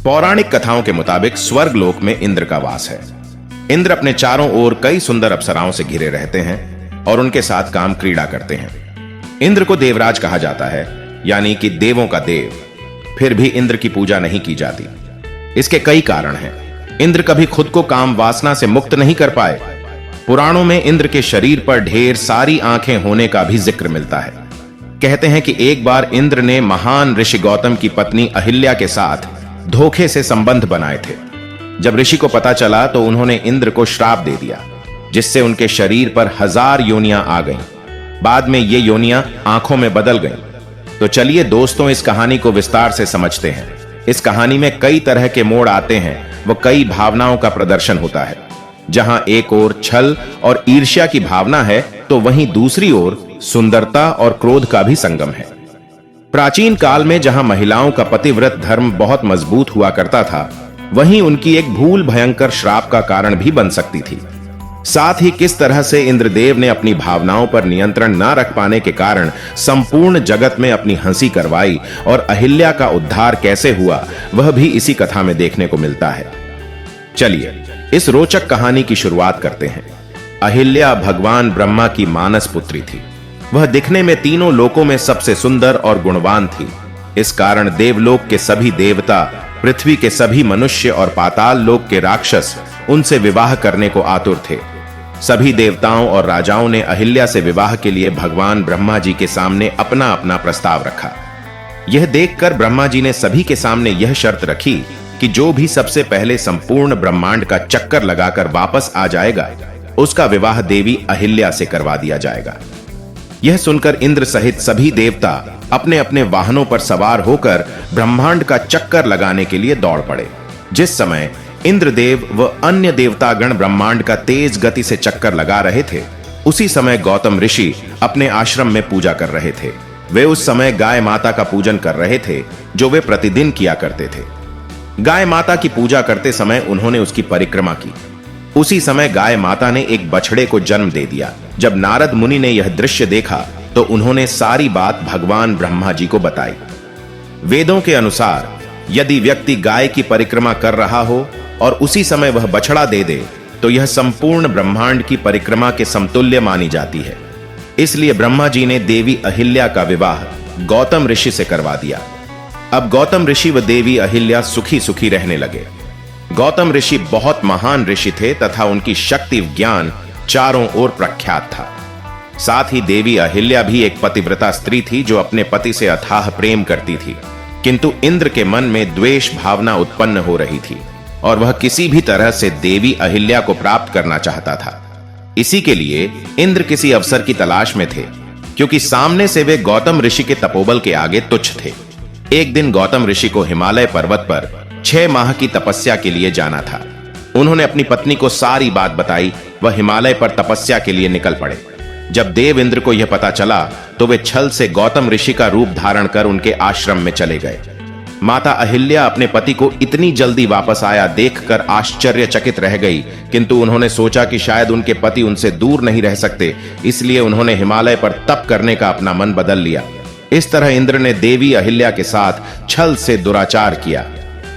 पौराणिक कथाओं के मुताबिक स्वर्गलोक में इंद्र का वास है। इंद्र अपने चारों ओर कई सुंदर अप्सराओं से घिरे रहते हैं और उनके साथ काम क्रीड़ा करते हैं। इंद्र को देवराज कहा जाता है, यानी कि देवों का देव। फिर भी इंद्र की पूजा नहीं की जाती। इसके कई कारण हैं। इंद्र कभी खुद को काम वासना से मुक्त नहीं कर पाए। पुराणों में इंद्र के शरीर पर ढेर सारी आंखें होने का भी जिक्र मिलता है। कहते हैं कि एक बार इंद्र ने महान ऋषि गौतम की पत्नी अहिल्या के साथ धोखे से संबंध बनाए थे। जब ऋषि को पता चला तो उन्होंने इंद्र को श्राप दे दिया, जिससे उनके शरीर पर 1000 योनियां आ गईं। बाद में ये योनियां आंखों में बदल गईं। तो चलिए दोस्तों, इस कहानी को विस्तार से समझते हैं। इस कहानी में कई तरह के मोड़ आते हैं, वो कई भावनाओं का प्रदर्शन होता है। जहां एक ओर छल और ईर्ष्या की भावना है, तो वहीं दूसरी ओर सुंदरता और क्रोध का भी संगम है। प्राचीन काल में जहां महिलाओं का पतिव्रत धर्म बहुत मजबूत हुआ करता था, वहीं उनकी एक भूल भयंकर श्राप का कारण भी बन सकती थी। साथ ही किस तरह से इंद्रदेव ने अपनी भावनाओं पर नियंत्रण न रख पाने के कारण संपूर्ण जगत में अपनी हंसी करवाई और अहिल्या का उद्धार कैसे हुआ, वह भी इसी कथा में देखने को मिलता है। चलिए इस रोचक कहानी की शुरुआत करते हैं। अहिल्या भगवान ब्रह्मा की मानस पुत्री थी। वह दिखने में तीनों लोकों में सबसे सुंदर और गुणवान थी। इस कारण देवलोक के सभी देवता, पृथ्वी के सभी मनुष्य और पाताल लोक के राक्षस उनसे विवाह करने को आतुर थे। सभी देवताओं और राजाओं ने अहिल्या से विवाह के लिए भगवान ब्रह्मा जी के सामने अपना अपना प्रस्ताव रखा। यह देखकर ब्रह्मा जी ने सभी के सामने यह शर्त रखी कि जो भी सबसे पहले संपूर्ण ब्रह्मांड का चक्कर लगाकर वापस आ जाएगा, उसका विवाह देवी अहिल्या से करवा दिया जाएगा। यह सुनकर इंद्र सहित सभी देवता अपने अपने वाहनों पर सवार होकर ब्रह्मांड का चक्कर लगाने के लिए दौड़ पड़े। जिस समय इंद्रदेव व अन्य देवतागण ब्रह्मांड का तेज गति से चक्कर लगा रहे थे, उसी समय गौतम ऋषि अपने आश्रम में पूजा कर रहे थे। वे उस समय गाय माता का पूजन कर रहे थे, जो वे प्रतिदिन किया करते थे। गाय माता की पूजा करते समय उन्होंने उसकी परिक्रमा की। उसी समय गाय माता ने एक बछड़े को जन्म दे दिया। जब नारद मुनि ने यह दृश्य देखा तो उन्होंने सारी बात भगवान ब्रह्मा जी को बताई। वेदों के अनुसार यदि व्यक्ति गाय की परिक्रमा कर रहा हो और उसी समय वह बछड़ा दे दे, तो यह संपूर्ण ब्रह्मांड की परिक्रमा के समतुल्य मानी जाती है। इसलिए ब्रह्मा जी ने देवी अहिल्या का विवाह गौतम ऋषि से करवा दिया। अब गौतम ऋषि व देवी अहिल्या सुखी सुखी रहने लगे। गौतम ऋषि बहुत महान ऋषि थे तथा उनकी शक्ति ज्ञान चारों ओर प्रख्यात था। साथ ही देवी अहिल्या भी एक पतिव्रता स्त्री थी, जो अपने पति से अथाह प्रेम करती थी। किंतु इंद्र के मन में द्वेष भावना उत्पन्न हो रही थी और वह किसी भी तरह से देवी अहिल्या को प्राप्त करना चाहता था। इसी के लिए इंद्र किसी अवसर की तलाश में थे, क्योंकि सामने से वे गौतम ऋषि के तपोबल के आगे तुच्छ थे। एक दिन गौतम ऋषि को हिमालय पर्वत पर 6 माह की तपस्या के लिए जाना था। उन्होंने अपनी पत्नी को सारी बात बताई। वह हिमालय पर तपस्या के लिए निकल पड़े। जब देव इंद्र को यह पता चला तो वे छल से गौतम ऋषि का रूप धारण कर उनके आश्रम में चले गए। माता अहिल्या अपने पति को इतनी जल्दी वापस आया देखकर आश्चर्यचकित रह गई, किंतु उन्होंने सोचा कि शायद उनके पति उनसे दूर नहीं रह सकते, इसलिए उन्होंने हिमालय पर तप करने का अपना मन बदल लिया। इस तरह इंद्र ने देवी अहिल्या के साथ छल से दुराचार किया।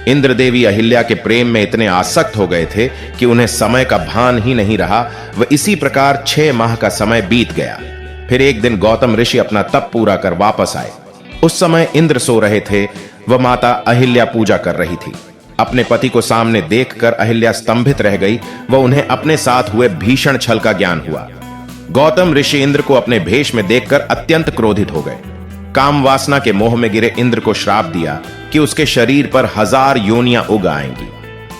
इंद्र देवी अहिल्या के प्रेम में इतने आसक्त हो गए थे कि उन्हें समय का भान ही नहीं रहा। वह इसी प्रकार 6 माह का समय बीत गया। फिर एक दिन गौतम ऋषि अपना तप पूरा कर वापस आए। उस समय इंद्र सो रहे थे, वह माता अहिल्या पूजा कर रही थी। अपने पति को सामने देखकर अहिल्या स्तंभित रह गई व उन्हें अपने साथ हुए भीषण छल का ज्ञान हुआ। गौतम ऋषि इंद्र को अपने भेष में देखकर अत्यंत क्रोधित हो गए। काम वासना के मोह में गिरे इंद्र को श्राप दिया कि उसके शरीर पर 1000 योनियां उग आएंगी।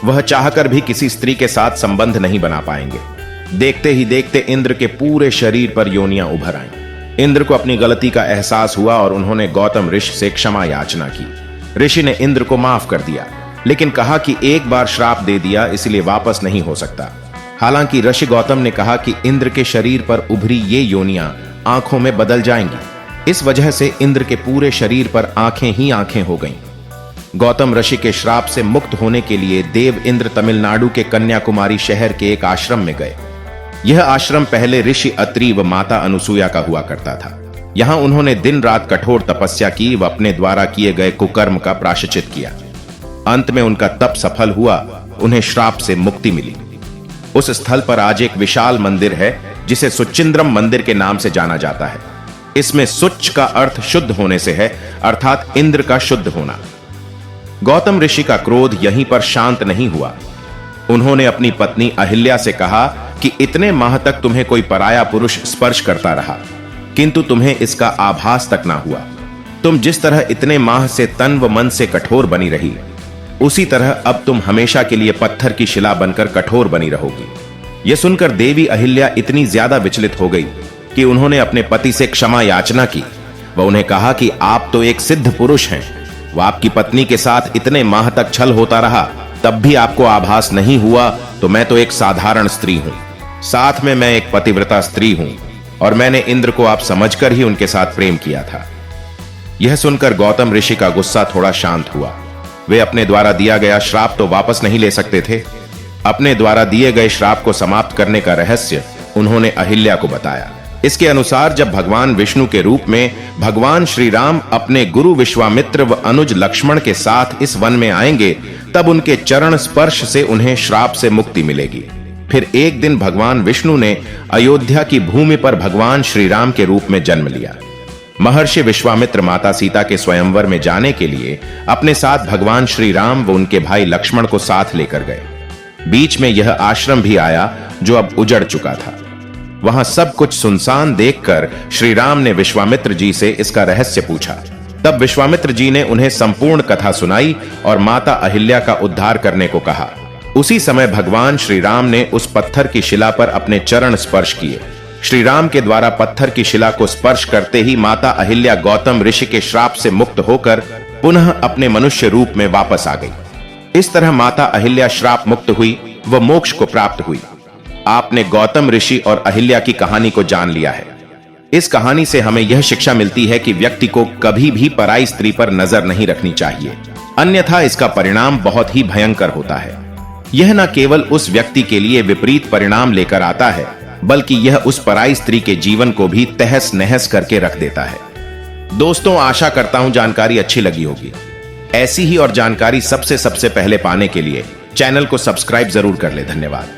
वह चाहकर भी किसी स्त्री के साथ संबंध नहीं बना पाएंगे। देखते ही देखते इंद्र के पूरे शरीर पर योनियां उभर आईं। इंद्र को अपनी गलती का एहसास हुआ और उन्होंने गौतम ऋषि से क्षमा याचना की। ऋषि ने इंद्र को माफ कर दिया, लेकिन कहा कि एक बार श्राप दे दिया, इसलिए वापस नहीं हो सकता। हालांकि ऋषि गौतम ने कहा कि इंद्र के शरीर पर उभरी ये योनियां आंखों में बदल जाएंगी। इस वजह से इंद्र के पूरे शरीर पर आंखें ही आंखें हो गईं। गौतम ऋषि के श्राप से मुक्त होने के लिए देव इंद्र तमिलनाडु के कन्याकुमारी शहर के एक आश्रम में गए। यह आश्रम पहले ऋषि अत्रि व माता अनुसुया का हुआ करता था। यहां उन्होंने दिन रात कठोर तपस्या की व अपने द्वारा किए गए कुकर्म का प्रायश्चित किया। अंत में उनका तप सफल हुआ, उन्हें श्राप से मुक्ति मिली। उस स्थल पर आज एक विशाल मंदिर है जिसे सुचिंद्रम मंदिर के नाम से जाना जाता है। इसमें सुच का अर्थ शुद्ध होने से है, अर्थात इंद्र का शुद्ध होना। गौतम ऋषि का क्रोध यहीं पर शांत नहीं हुआ। उन्होंने अपनी पत्नी अहिल्या से कहा कि इतने माह तक तुम्हें कोई पराया पुरुष स्पर्श करता रहा, किंतु तुम्हें इसका आभास तक ना हुआ। तुम जिस तरह इतने माह से तन व मन से कठोर बनी रही, उसी तरह अब तुम हमेशा के लिए पत्थर की शिला बनकर कठोर बनी रहोगी। यह सुनकर देवी अहिल्या इतनी ज्यादा विचलित हो गई कि उन्होंने अपने पति से क्षमा याचना की। वह उन्हें कहा कि आप तो एक सिद्ध पुरुष हैं, वह आपकी पत्नी के साथ इतने माह तक छल होता रहा, तब भी आपको आभास नहीं हुआ, तो मैं तो एक साधारण स्त्री हूं, साथ में मैं एक पतिव्रता स्त्री हूं, और मैंने इंद्र को आप समझकर ही उनके साथ प्रेम किया था। यह सुनकर गौतम ऋषि का गुस्सा थोड़ा शांत हुआ। वे अपने द्वारा दिया गया श्राप तो वापस नहीं ले सकते थे। अपने द्वारा दिए गए श्राप को समाप्त करने का रहस्य उन्होंने अहिल्या को बताया। इसके अनुसार जब भगवान विष्णु के रूप में भगवान श्री राम अपने गुरु विश्वामित्र व अनुज लक्ष्मण के साथ इस वन में आएंगे, तब उनके चरण स्पर्श से उन्हें श्राप से मुक्ति मिलेगी। फिर एक दिन भगवान विष्णु ने अयोध्या की भूमि पर भगवान श्री राम के रूप में जन्म लिया। महर्षि विश्वामित्र माता सीता के स्वयंवर में जाने के लिए अपने साथ भगवान श्री राम व उनके भाई लक्ष्मण को साथ लेकर गए। बीच में यह आश्रम भी आया जो अब उजड़ चुका था। वहां सब कुछ सुनसान देखकर श्री राम ने विश्वामित्र जी से इसका रहस्य पूछा। तब विश्वामित्र जी ने उन्हें संपूर्ण कथा सुनाई और माता अहिल्या का उद्धार करने को कहा। उसी समय भगवान श्री राम ने उस पत्थर की शिला पर अपने चरण स्पर्श किए। श्री राम के द्वारा पत्थर की शिला को स्पर्श करते ही माता अहिल्या गौतम ऋषि के श्राप से मुक्त होकर पुनः अपने मनुष्य रूप में वापस आ गई। इस तरह माता अहिल्या श्राप मुक्त हुई व मोक्ष को प्राप्त हुई। आपने गौतम ऋषि और अहिल्या की कहानी को जान लिया है। इस कहानी से हमें यह शिक्षा मिलती है कि व्यक्ति को कभी भी पराई स्त्री पर नजर नहीं रखनी चाहिए, अन्यथा इसका परिणाम बहुत ही भयंकर होता है। यह न केवल उस व्यक्ति के लिए विपरीत परिणाम लेकर आता है, बल्कि यह उस पराई स्त्री के जीवन को भी तहस नहस करके रख देता है। दोस्तों, आशा करता हूं जानकारी अच्छी लगी होगी। ऐसी ही और जानकारी सबसे पहले पाने के लिए चैनल को सब्सक्राइब जरूर कर ले। धन्यवाद।